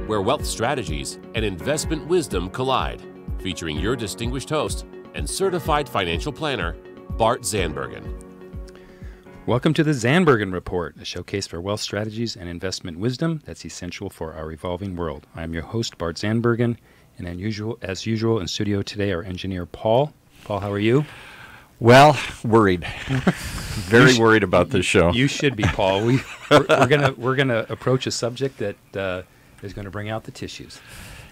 where wealth strategies and investment wisdom collide, featuring your distinguished host and certified financial planner, Bart Zandbergen. Welcome to the Zandbergen Report, a showcase for wealth strategies and investment wisdom that's essential for our evolving world. I'm your host, Bart Zandbergen, and as usual in studio today, our engineer, Paul. Paul, how are you? Well, worried. Very worried about this show. You should be, Paul. We're gonna approach a subject that is going to bring out the tissues.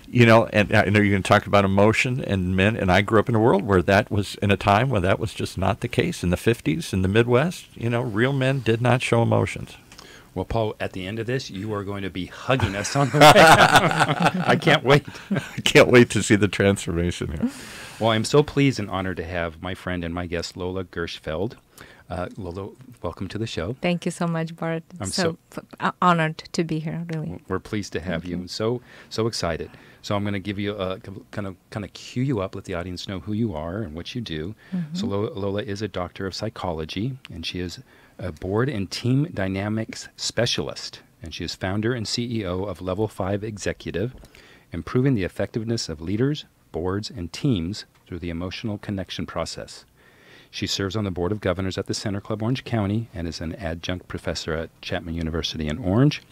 You know, and I know you're going to talk about emotion and men, and I grew up in a world where that was in a time when that was just not the case. In the 50s, in the Midwest, you know, real men did not show emotions. Well, Paul, at the end of this, you are going to be hugging us on the way. I can't wait. I can't wait to see the transformation here. Well, I'm so pleased and honored to have my friend and my guest, Lola Gershfeld. Lola, welcome to the show. Thank you so much, Bart. I'm so honored to be here, really. We're pleased to have you. So excited. So I'm going to give you kind of cue you up, let the audience know who you are and what you do. Mm-hmm. So Lola is a doctor of psychology, and she is a board and team dynamics specialist, and she is founder and CEO of Level 5 Executive, improving the effectiveness of leaders, boards, and teams through the emotional connection process. She serves on the Board of Governors at the Center Club Orange County and is an adjunct professor at Chapman University in Orange.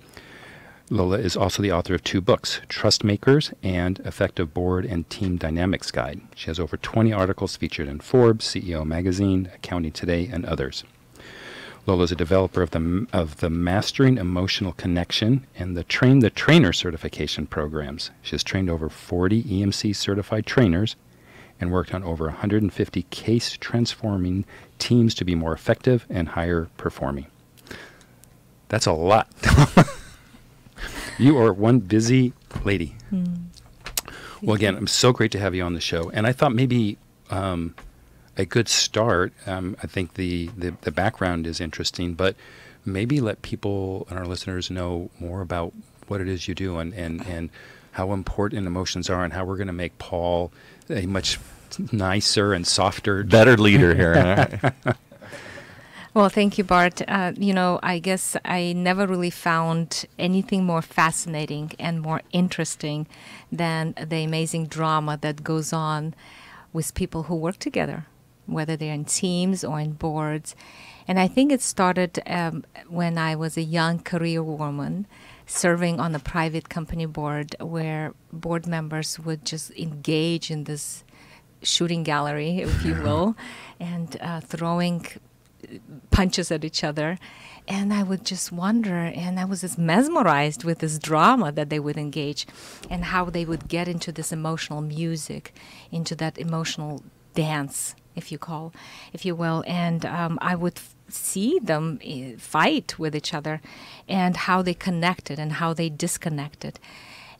Lola is also the author of 2 books, Trust Makers and Effective Board and Team Dynamics Guide. She has over 20 articles featured in Forbes, CEO Magazine, Accounting Today, and others. Lola is a developer of the Mastering Emotional Connection and the Train the Trainer certification programs. She has trained over 40 EMC certified trainers and worked on over 150 case transforming teams to be more effective and higher performing. That's a lot. You are one busy lady. Well, again, I'm so great to have you on the show. And I thought maybe a good start, I think the background is interesting, but maybe let people and our listeners know more about what it is you do and how important emotions are and how we're going to make Paul a much nicer and softer, better leader here. Well, thank you, Bart. I guess I never really found anything more fascinating and more interesting than the amazing drama that goes on with people who work together, whether they're in teams or in boards. And I think it started when I was a young career woman serving on a private company board where board members would just engage in this shooting gallery, if you will, and throwing punches at each other. And I would just wonder, and I was just mesmerized with this drama that they would engage and how they would get into this emotional music, into that emotional dance, if you will. And I would see them fight with each other and how they connected and how they disconnected.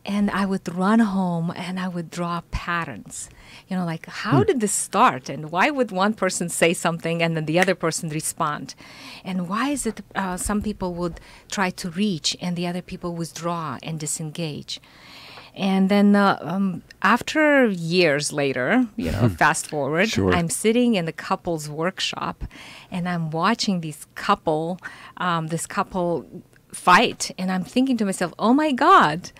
And I would run home and I would draw patterns, like how did this start? And why would one person say something and then the other person respond? And why is it some people would try to reach and the other people withdraw and disengage? And then after years later, fast forward, Sure. I'm sitting in the couples workshop and I'm watching this couple fight. And I'm thinking to myself, oh my God,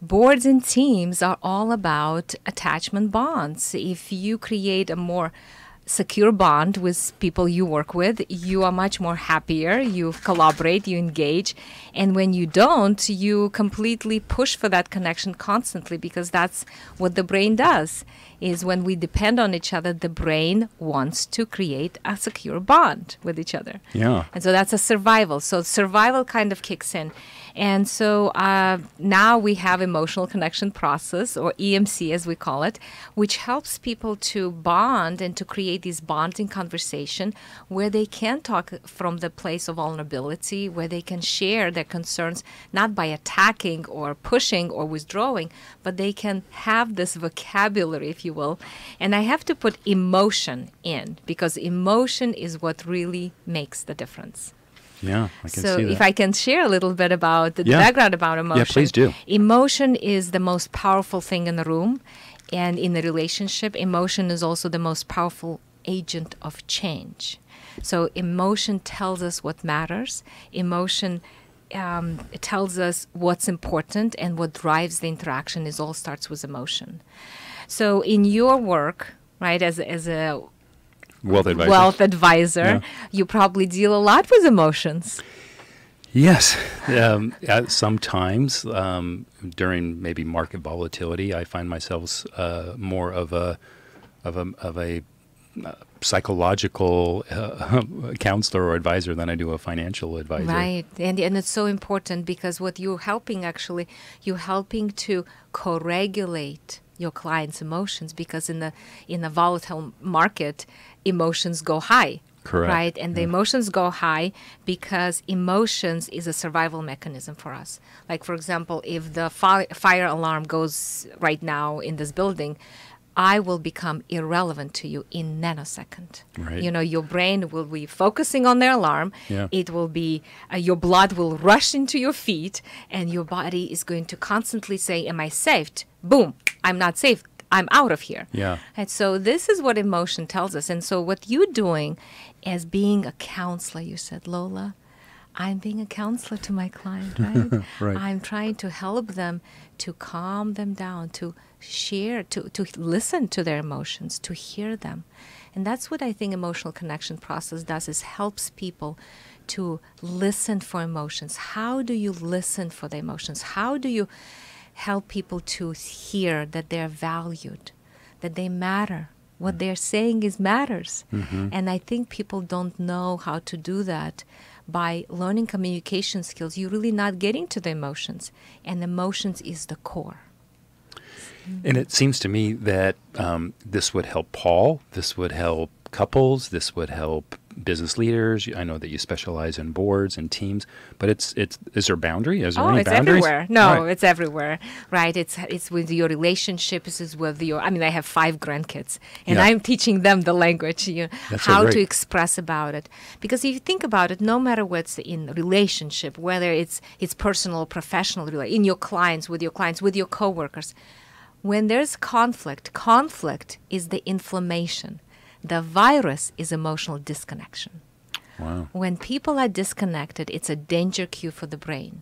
boards and teams are all about attachment bonds. If you create a more secure bond with people you work with, you are much more happier, you collaborate, you engage. And when you don't, you completely push for that connection constantly, because that's what the brain does, is when we depend on each other, the brain wants to create a secure bond with each other. Yeah. And so that's a survival. So survival kind of kicks in. And so now we have emotional connection process, or EMC as we call it, which helps people to bond and to create this bonding conversation where they can talk from the place of vulnerability, where they can share their concerns, not by attacking or pushing or withdrawing, but they can have this vocabulary, if you will. And I have to put emotion in, because emotion is what really makes the difference. Yeah, I can so see that. if I can share a little bit about the background about emotion. Yeah, please do. Emotion is the most powerful thing in the room. And in a relationship, emotion is also the most powerful agent of change. So emotion tells us what matters. Emotion it tells us what's important and what drives the interaction. It all starts with emotion. So in your work, right, as a wealth advisor, you probably deal a lot with emotions. Yes. Sometimes during maybe market volatility, I find myself more of a psychological counselor or advisor than I do a financial advisor. Right. And it's so important because what you're helping you're helping to co-regulate your client's emotions, because in a volatile market, emotions go high. Correct. Right? And the emotions go high because emotions is a survival mechanism for us. Like, for example, if the fire alarm goes right now in this building, I will become irrelevant to you in nanosecond. Right. Your brain will be focusing on the alarm. Yeah. It will be, your blood will rush into your feet, and your body is going to constantly say, am I saved? Boom, I'm not safe. I'm out of here. Yeah. And so this is what emotion tells us. And so what you're doing as being a counselor, you said, Lola, I'm being a counselor to my client, right? Right. I'm trying to help them to calm them down, to share, to listen to their emotions, to hear them. And that's what I think emotional connection process does, is helps people to listen for emotions. How do you listen for the emotions? How do you help people to hear that they're valued, that they matter? What they're saying matters. Mm-hmm. And I think people don't know how to do that. By learning communication skills, you're really not getting to the emotions. And emotions is the core. And it seems to me that this would help Paul, this would help couples, this would help business leaders. I know that you specialize in boards and teams, but is there a boundary? Is there any it's boundaries? Everywhere. No, Right. It's everywhere, right? It's with your relationships, it's with I have 5 grandkids, and I'm teaching them the language, That's so how great. to express about it. Because if you think about it, no matter what's in relationship, whether it's personal or professional, in your clients, with your coworkers, when there's conflict is the inflammation. The virus is emotional disconnection. Wow. When people are disconnected, it's a danger cue for the brain.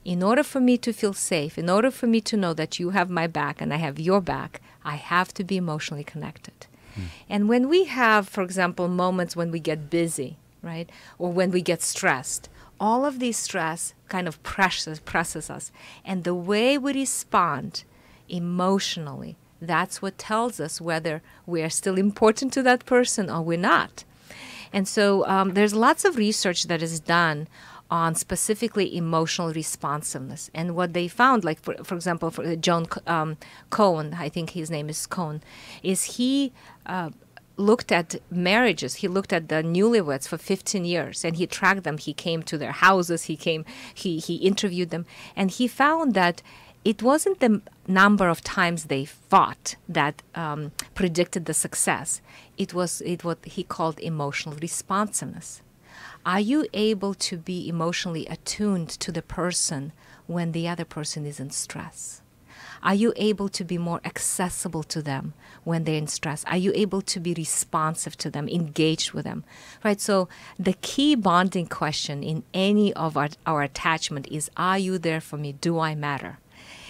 In order for me to feel safe, in order for me to know that you have my back and I have your back, I have to be emotionally connected. And when we have, for example, moments when we get busy, right, or when we get stressed, all of these stress kind of presses us. And the way we respond emotionally, that's what tells us whether we are still important to that person or we're not. And so there's lots of research that is done on specifically emotional responsiveness. And what they found, like, for example, for John Cohen, I think his name is Cohen, is he looked at marriages. He looked at the newlyweds for 15 years, and he tracked them. He came to their houses. He interviewed them. And he found that it wasn't the number of times they fought that predicted the success. It was what he called emotional responsiveness. Are you able to be emotionally attuned to the person when the other person is in stress? Are you able to be more accessible to them when they're in stress? Are you able to be responsive to them, engaged with them? Right? So the key bonding question in any of our attachment is, are you there for me? Do I matter?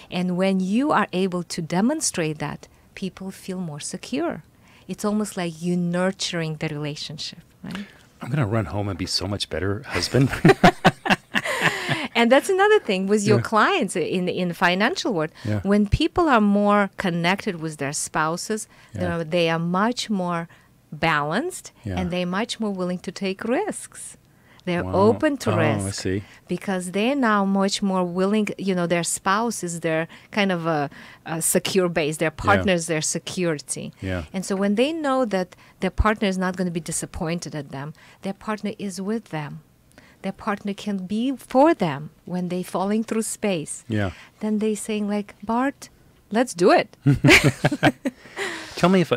And when you are able to demonstrate that, people feel more secure. It's almost like you nurturing the relationship, right? I'm going to run home and be so much better husband. And that's another thing with your clients in the financial world. Yeah. When people are more connected with their spouses, they are much more balanced, and they're much more willing to take risks. They're open to risk. I see. Because they're now much more willing, their spouse is their kind of a secure base. Their partner is their security. Yeah. And so when they know that their partner is not going to be disappointed at them, their partner is with them. Their partner can be for them when they're falling through space. Yeah. Then they saying like, Bart, let's do it. Tell me if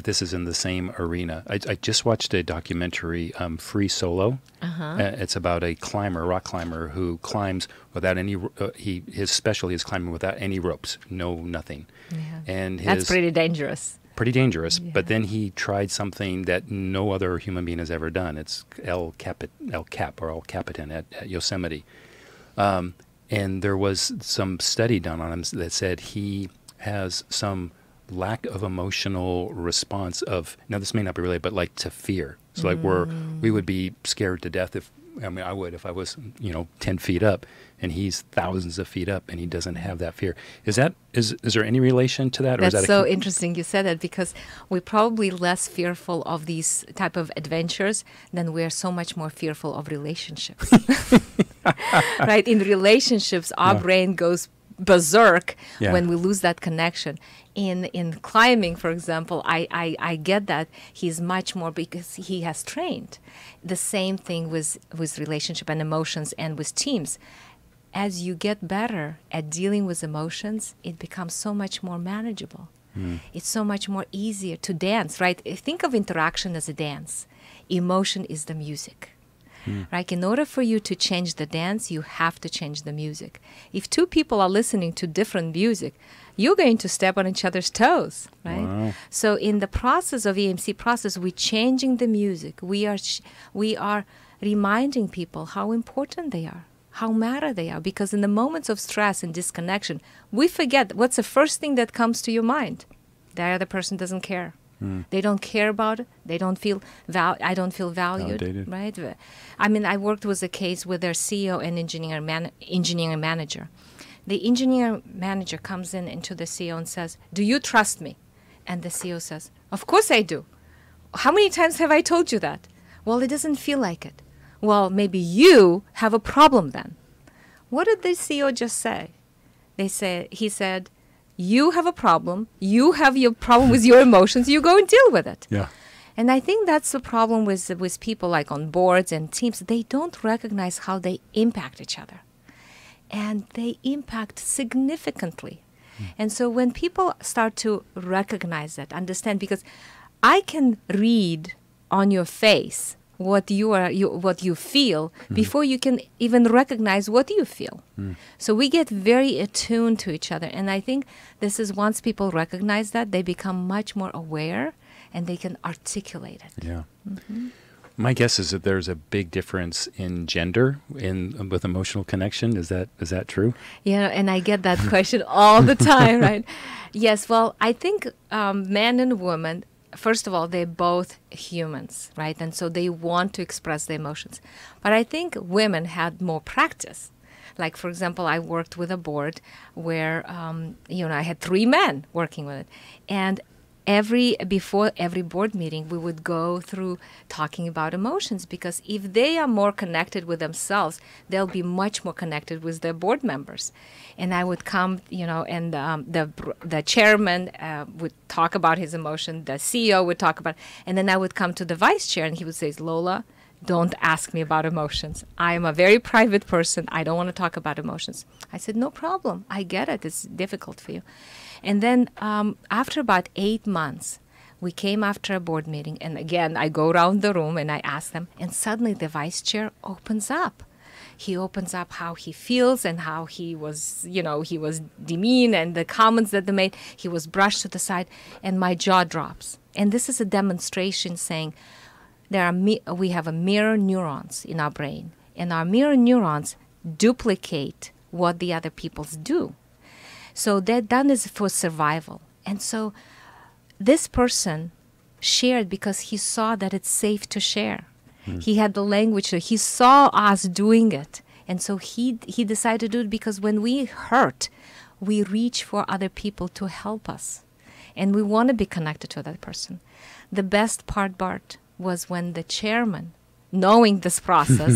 this is in the same arena. I just watched a documentary, Free Solo. It's about a rock climber who climbs without any. His specialty is climbing without any ropes, nothing. Yeah. And that's pretty dangerous. pretty dangerous. Yeah. But then he tried something that no other human being has ever done. It's El Capitan at Yosemite. And there was some study done on him that said he has some lack of emotional response of, now this may not be related, but like to fear. So like we would be scared to death I would if I was, 10 feet up, and he's thousands of feet up and he doesn't have that fear. Is there any relation to that? Or That's is that so interesting you said that, because we're probably less fearful of these type of adventures than we're so much more fearful of relationships. Right? In relationships, our brain goes berserk when we lose that connection. In climbing, for example, I get that he's much more, because he has trained. The same thing with relationship and emotions and with teams. As you get better at dealing with emotions, it becomes so much more manageable. It's so much more easier to dance, right? Think of interaction as a dance. Emotion is the music. Right? In order for you to change the dance, you have to change the music. If two people are listening to different music, you're going to step on each other's toes, right? Wow. So in the process of EMC process, we're changing the music. We are reminding people how important they are, how matter they are. Because in the moments of stress and disconnection, we forget what's the first thing that comes to your mind. The other person doesn't care. They don't care about it. They don't feel I don't feel valued, Validated. right? I mean, I worked with a case with their CEO and engineering manager. The engineering manager comes into the CEO and says, "Do you trust me?" And the CEO says, "Of course I do. How many times have I told you that?" "Well, it doesn't feel like it." "Well, maybe you have a problem then." What did the CEO just say? He said, "You have a problem. You have your problem with your emotions. You go and deal with it." Yeah. And I think that's the problem with people like on boards and teams. They don't recognize how they impact each other. And they impact significantly. And so when people start to recognize that, understand, because I can read on your face what you feel before you can even recognize what you feel. So we get very attuned to each other. And I think this is, once people recognize that, they become much more aware and they can articulate it. Yeah. My guess is that there's a big difference in gender with emotional connection. Is that true? Yeah, and I get that question all the time, right? Yes, well, I think men and women, first of all, they're both humans, right? And so they want to express their emotions. But I think women had more practice. Like, for example, I worked with a board where, I had 3 men working with it. And before every board meeting, we would go through talking about emotions, because if they are more connected with themselves, they'll be much more connected with their board members. And I would come, and the chairman would talk about his emotion, the CEO would talk about, and then I would come to the vice chair and he would say, "Lola, don't ask me about emotions. I am a very private person. I don't want to talk about emotions." I said, "No problem. I get it. It's difficult for you." And then after about 8 months, we came after a board meeting. And again, I go around the room and I ask them. And suddenly the vice chair opens up. He opens up how he feels and how he was demeaned, and the comments that they made. He was brushed to the side, and my jaw drops. And this is a demonstration saying we have a mirror neurons in our brain. And our mirror neurons duplicate what the other people's do. So that done is for survival. And so this person shared because he saw that it's safe to share. He had the language. He saw us doing it. And so he decided to do it, because when we hurt, we reach for other people to help us. And we want to be connected to that person. The best part, Bart, was when the chairman, knowing this process,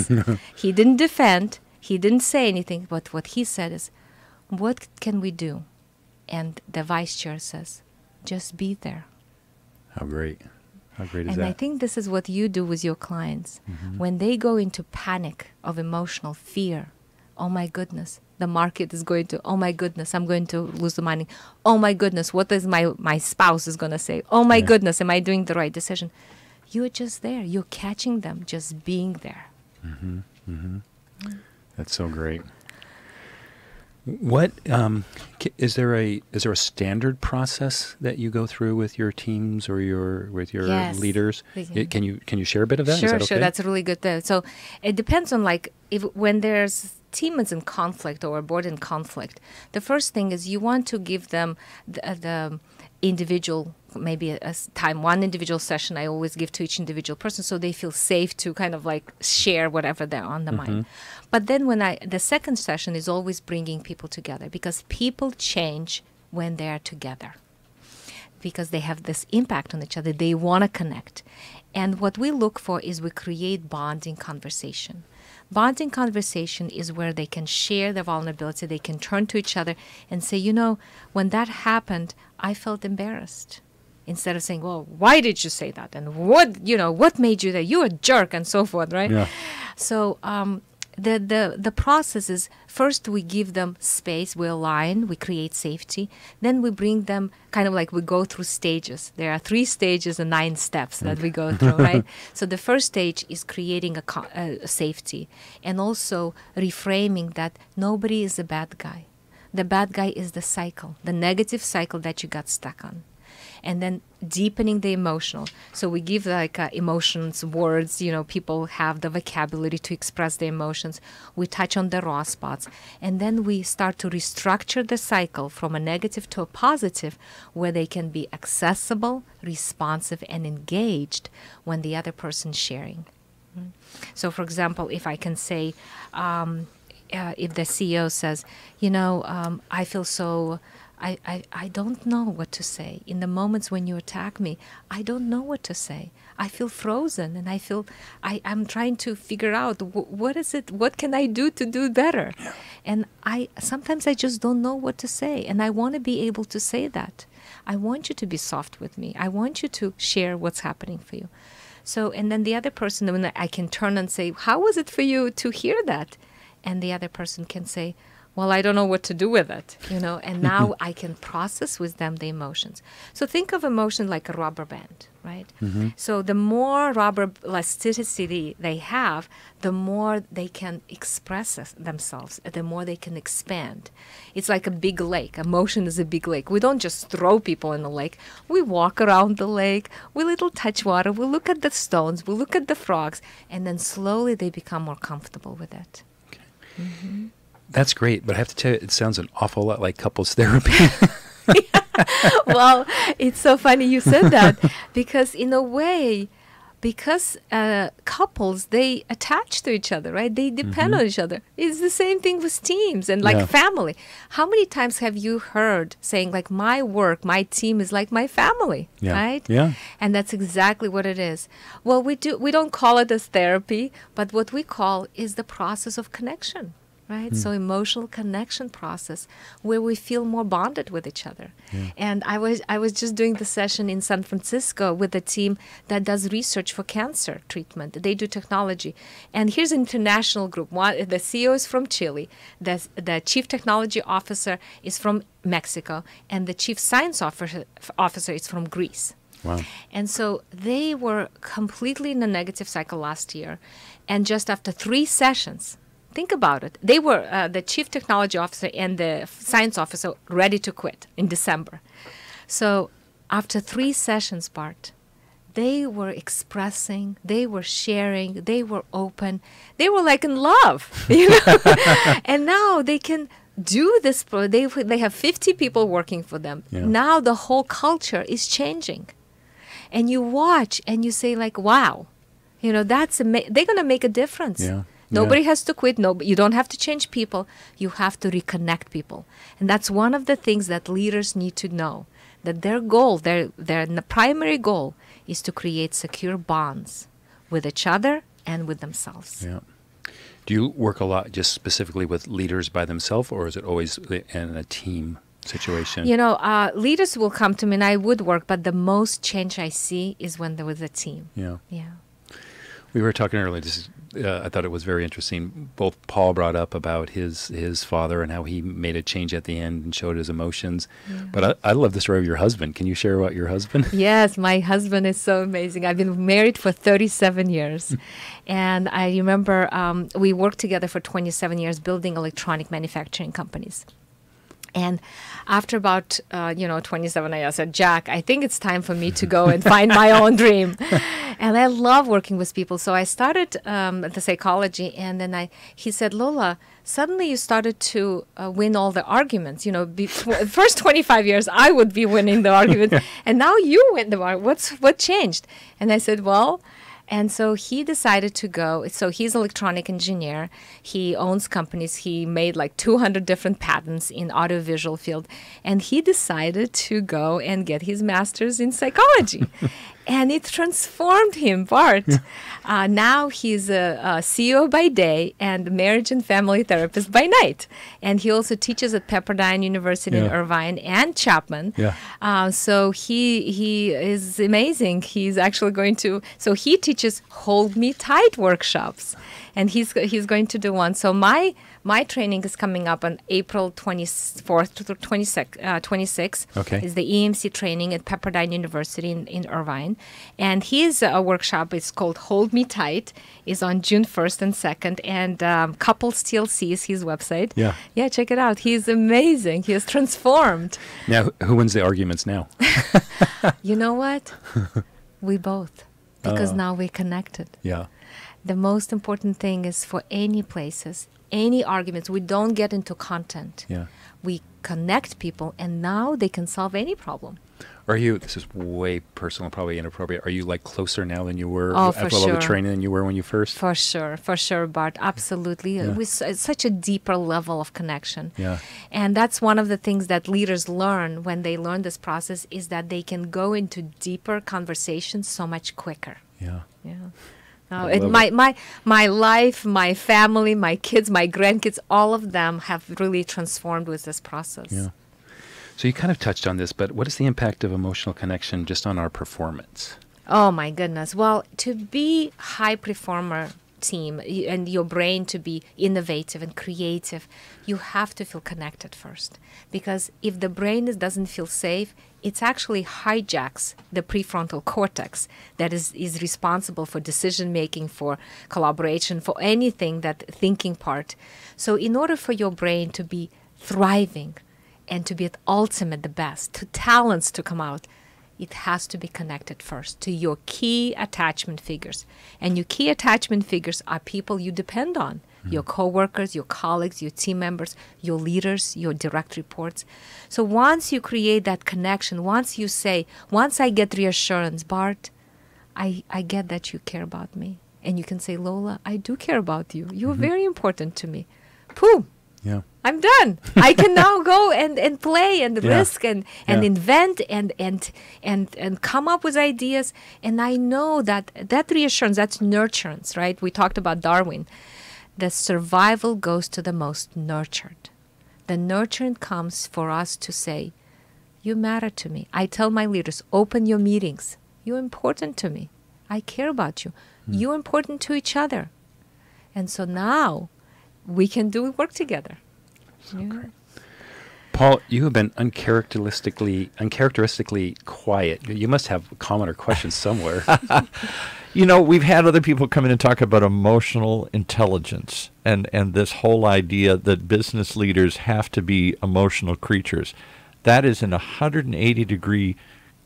he didn't defend, he didn't say anything, but what he said is, "What can we do?" And the vice chair says, "Just be there." How great. How great is And that? I think this is what you do with your clients. When they go into panic of emotional fear, "Oh my goodness, the market is going to, oh my goodness, I'm going to lose the money. Oh my goodness, what is my spouse is going to say? Oh my goodness, am I doing the right decision?" You're just there. You're catching them just being there. That's so great. What is there a standard process that you go through with your teams or with your Yes. leaders? Can you share a bit of that? Is Sure, that okay? sure. That's really good. So it depends on like if when there's team is in conflict or a board in conflict, the first thing is you want to give them the individual, maybe one individual session I always give to each individual person so they feel safe to kind of like share whatever they're on the mind. But then the second session is always bringing people together because people change when they're together because they have this impact on each other. They want to connect. And what we look for is we create bonding conversation. Bonding conversation is where they can share their vulnerability. They can turn to each other and say, when that happened, I felt embarrassed. Instead of saying, well, why did you say that? And what made you that? You're a jerk and so forth, right? Yeah. So the process is first we give them space, we align, we create safety. Then we bring them kind of like we go through stages. There are 3 stages and 9 steps that we go through, right? So the first stage is creating a safety and also reframing that nobody is a bad guy. The bad guy is the cycle, the negative cycle that you got stuck on. And then deepening the emotional. So we give like emotions, words, people have the vocabulary to express their emotions. We touch on the raw spots. And then we start to restructure the cycle from a negative to a positive where they can be accessible, responsive, and engaged when the other person's sharing. So for example, if I can say, if the CEO says, I feel so... I don't know what to say. In the moments when you attack me, I don't know what to say. I feel frozen and I feel I'm trying to figure out what can I do to do better? Yeah. And sometimes I just don't know what to say. And I want to be able to say that. I want you to be soft with me. I want you to share what's happening for you. So, and then the other person, when I can turn and say, how was it for you to hear that? And the other person can say, well, I don't know what to do with it, and now I can process with them the emotions. So think of emotion like a rubber band, right? Mm-hmm. So the more rubber elasticity they have, the more they can express themselves, the more they can expand. It's like a big lake. Emotion is a big lake. We don't just throw people in the lake. We walk around the lake, we little touch water, we look at the stones, we look at the frogs, and then slowly they become more comfortable with it. Okay. Mm-hmm. That's great, but I have to tell you, it sounds an awful lot like couples therapy. Well, it's so funny you said that because in a way, couples, they attach to each other, right? They depend on each other. It's the same thing with teams and like family. How many times have you heard saying like my work, my team is like my family, right? Yeah. And that's exactly what it is. Well, we don't call it as therapy, but what we call is the process of connection. Right? So emotional connection process where we feel more bonded with each other. Yeah. And I was just doing the session in San Francisco with a team that does research for cancer treatment. They do technology. And here's an international group. The CEO is from Chile. The chief technology officer is from Mexico. And the chief science officer is from Greece. Wow. And so they were completely in a negative cycle last year. And just after 3 sessions, think about it. They were the chief technology officer and the science officer ready to quit in December. So after 3 sessions, Bart, they were expressing, they were sharing, they were open. They were like in love, And now they can do this. They have 50 people working for them. Yeah. Now the whole culture is changing. And you watch and you say like, wow, they're going to make a difference. Yeah. Nobody has to quit. You don't have to change people. You have to reconnect people. And that's one of the things that leaders need to know, that their goal, their primary goal is to create secure bonds with each other and with themselves. Yeah. Do you work a lot just specifically with leaders by themselves, or is it always in a team situation? Leaders will come to me and I would work, but the most change I see is when there was a team. Yeah. Yeah. We were talking earlier. I thought it was very interesting. Both Paul brought up about his father and how he made a change at the end and showed his emotions. Yeah. But I love the story of your husband. Can you share about your husband? Yes, my husband is so amazing. I've been married for 37 years. And I remember we worked together for 27 years building electronic manufacturing companies. And after about, 27, I said, Jack, I think it's time for me to go and find my own dream. And I love working with people. So I started the psychology, and then he said, Lola, suddenly you started to win all the arguments. First 25 years, I would be winning the argument. And now you win the argument. What changed? And I said, well... And so he decided to go. So he's an electronic engineer. He owns companies. He made like 200 different patents in audiovisual field. And he decided to go and get his master's in psychology. And it transformed him, Bart. Now he's a CEO by day and marriage and family therapist by night. And he also teaches at Pepperdine University in Irvine and Chapman. So he is amazing. He's actually going to, so he teaches Hold Me Tight workshops. And he's going to do one. So my training is coming up on April 24th to 26th. Okay. Is the EMC training at Pepperdine University in Irvine. And his workshop is called Hold Me Tight, is on June 1st and 2nd. And Couples TLC is his website. Yeah, check it out. He's amazing. He has transformed. Now, who wins the arguments now? You know what? We both. Because now we're connected. Yeah. The most important thing is for any places, any arguments, we don't get into content. Yeah. We connect people, and now they can solve any problem. Are you, this is way personal, probably inappropriate, are you like closer now than you were Oh, after for all the sure. training than you were when you first? For sure, Bart, absolutely. Yeah. With such a deeper level of connection. Yeah. And that's one of the things that leaders learn when they learn this process, is that they can go into deeper conversations so much quicker. Yeah. Yeah. I love My life, my family, my kids, my grandkids, all of them have really transformed with this process. Yeah. So you kind of touched on this, but what is the impact of emotional connection just on our performance? Oh my goodness. Well, to be high performer team and your brain to be innovative and creative, you have to feel connected first. Because if the brain doesn't feel safe, it actually hijacks the prefrontal cortex that is responsible for decision making, for collaboration, for anything, that thinking part. So in order for your brain to be thriving and to be at ultimate the best, to talents to come out, it has to be connected first to your key attachment figures. And your key attachment figures are people you depend on. Your coworkers, your colleagues, your team members, your leaders, your direct reports. So once you create that connection, once you say, once I get reassurance, Bart, I get that you care about me. And you can say, Lola, I do care about you. You're very important to me. Pooh. Yeah. I'm done. I can now go and play and risk and invent and come up with ideas. And I know that reassurance, that's nurturance, right? We talked about Darwin. The survival goes to the most nurtured. The nurturing comes for us to say, you matter to me. I tell my leaders, open your meetings. You're important to me. I care about you. You're important to each other. And so now we can do work together. So great. Paul, you have been uncharacteristically quiet. You must have a comment or question somewhere. We've had other people come in and talk about emotional intelligence and this whole idea that business leaders have to be emotional creatures. That is in 180-degree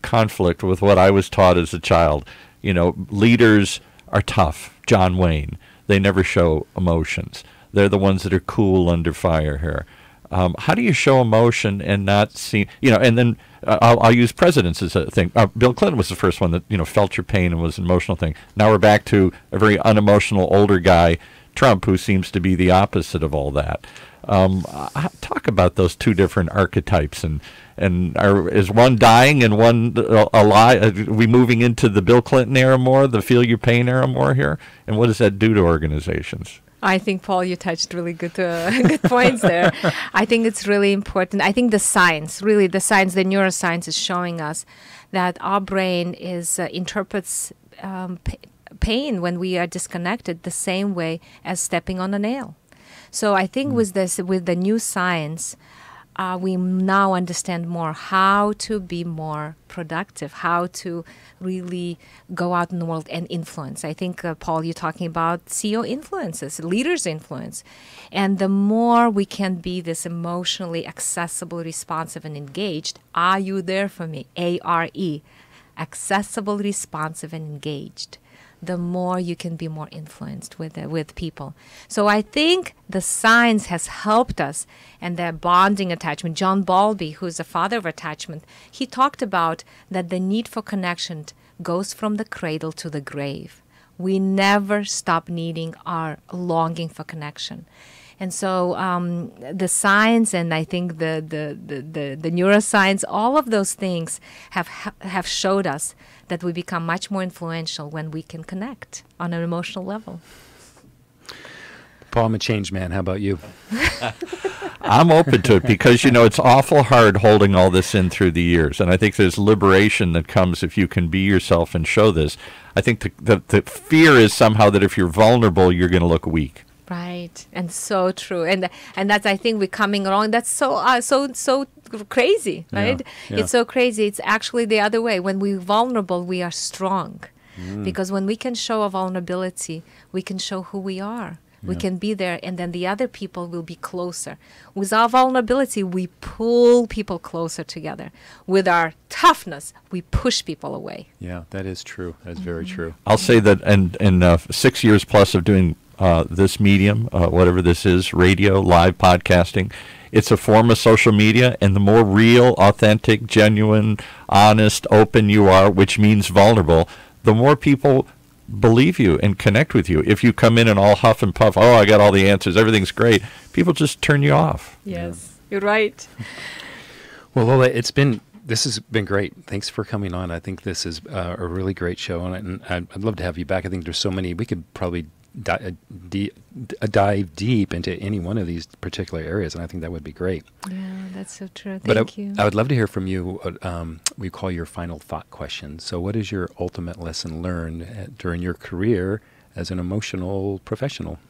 conflict with what I was taught as a child. Leaders are tough. John Wayne. They never show emotions. They're the ones that are cool under fire here. How do you show emotion and not see, and then I'll use presidents as a thing. Bill Clinton was the first one that, felt your pain and was an emotional thing. Now we're back to a very unemotional older guy, Trump, who seems to be the opposite of all that. Talk about those two different archetypes, and is one dying and one alive? Are we moving into the Bill Clinton era more, the feel your pain era more here? And what does that do to organizations? I think, Paul, you touched really good points there. I think it's really important. I think the neuroscience is showing us that our brain interprets pain when we are disconnected the same way as stepping on a nail. So I think with the new science, we now understand more how to be more productive, how to really go out in the world and influence. I think, Paul, you're talking about CEO influences, leaders' influence. And the more we can be this emotionally accessible, responsive, and engaged, are you there for me? ARE, accessible, responsive, and engaged. The more you can be more influenced with people. So I think the science has helped us, and the bonding attachment. John Bowlby, who's the father of attachment, he talked about that the need for connection goes from the cradle to the grave. We never stop needing our longing for connection. And so the science, and I think the neuroscience, all of those things have showed us that we become much more influential when we can connect on an emotional level. Paul, I'm a changed man. How about you? I'm open to it because, it's awful hard holding all this in through the years. And I think there's liberation that comes if you can be yourself and show this. I think the fear is somehow that if you're vulnerable, you're going to look weak. Right, and so true, and that's, I think, we're coming along. That's so crazy, right? Yeah. It's so crazy. It's actually the other way. When we're vulnerable, we are strong, because when we can show a vulnerability, we can show who we are. We can be there, and then the other people will be closer. With our vulnerability, we pull people closer together. With our toughness, we push people away. Yeah, that is true. That's very true. I'll say that in 6 years plus of doing this medium, whatever this is, radio, live podcasting, it's a form of social media, and the more real, authentic, genuine, honest, open you are, which means vulnerable, the more people believe you and connect with you. If you come in and all huff and puff, I got all the answers, everything's great, people just turn you off. Yes, you're right. Well, Lola, this has been great. Thanks for coming on. I think this is a really great show, and I'd love to have you back. I think there's so many. We could probably dive deep into any one of these particular areas, and I think that would be great. Yeah, that's so true. Thank you. I would love to hear from you. We call your final thought question. So what is your ultimate lesson learned during your career as an emotional professional?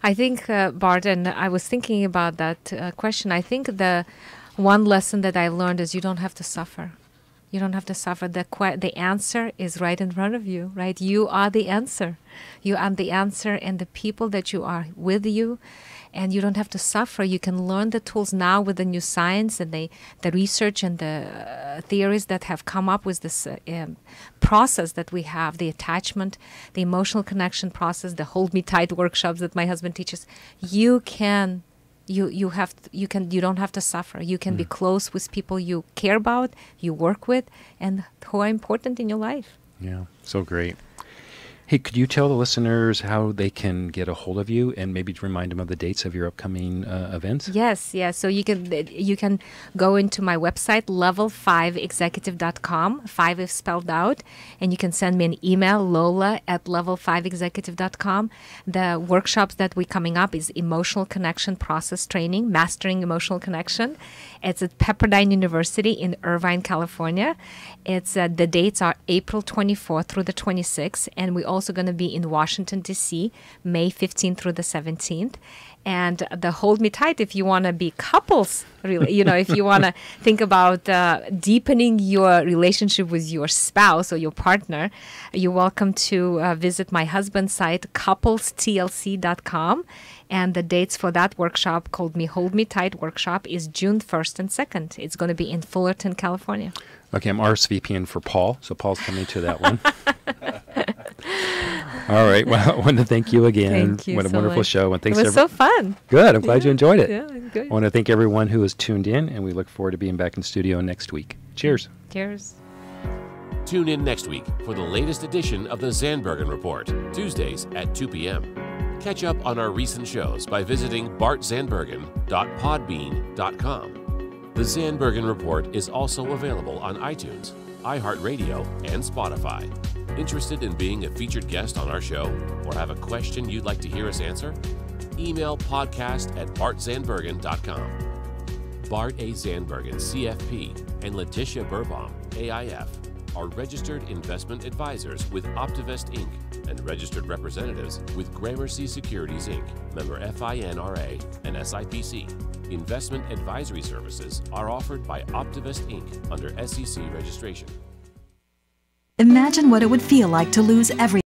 I think, Bart, and I was thinking about that question. I think the one lesson that I learned is you don't have to suffer. You don't have to suffer. The answer is right in front of you, right? You are the answer. You are the answer, and the people that you are with you, and you don't have to suffer. You can learn the tools now with the new science and the research and the theories that have come up with this process that we have, the attachment, the emotional connection process, the hold me tight workshops that my husband teaches. You don't have to suffer. You can be close with people you care about, you work with, and who are important in your life. Yeah, so great. Hey, could you tell the listeners how they can get a hold of you, and maybe to remind them of the dates of your upcoming events? Yes. So you can go into my website, level5executive.com. 5 is spelled out, and you can send me an email, lola@level5executive.com. The workshops that we're coming up is Emotional Connection Process Training, Mastering Emotional Connection. It's at Pepperdine University in Irvine, California. It's the dates are April 24th through the 26th, and we're also going to be in Washington, D.C., May 15th through the 17th. And the Hold Me Tight, if you want to be couples, really, if you want to think about deepening your relationship with your spouse or your partner, you're welcome to visit my husband's site, couplestlc.com. And the dates for that workshop, called Hold Me Tight workshop, is June 1st and 2nd. It's going to be in Fullerton, California. Okay, I'm RSVPing for Paul, so Paul's coming to that one. All right. Well, I want to thank you again. Thank you What a so wonderful much. show. And thanks It was so fun. Good. I'm glad you enjoyed it. Yeah, good. I want to thank everyone who has tuned in, and we look forward to being back in studio next week. Cheers. Cheers. Tune in next week for the latest edition of the Zandbergen Report, Tuesdays at 2 p.m. Catch up on our recent shows by visiting bartzandbergen.podbean.com. The Zandbergen Report is also available on iTunes, iHeartRadio, and Spotify. Interested in being a featured guest on our show, or have a question you'd like to hear us answer? Email podcast@bartzandbergen.com. Bart A. Zandbergen, CFP, and Letitia Burbaum, AIF, are registered investment advisors with Optivest Inc. and registered representatives with Gramercy Securities Inc., member FINRA and SIPC. Investment advisory services are offered by Optivest Inc. under SEC registration. Imagine what it would feel like to lose everything.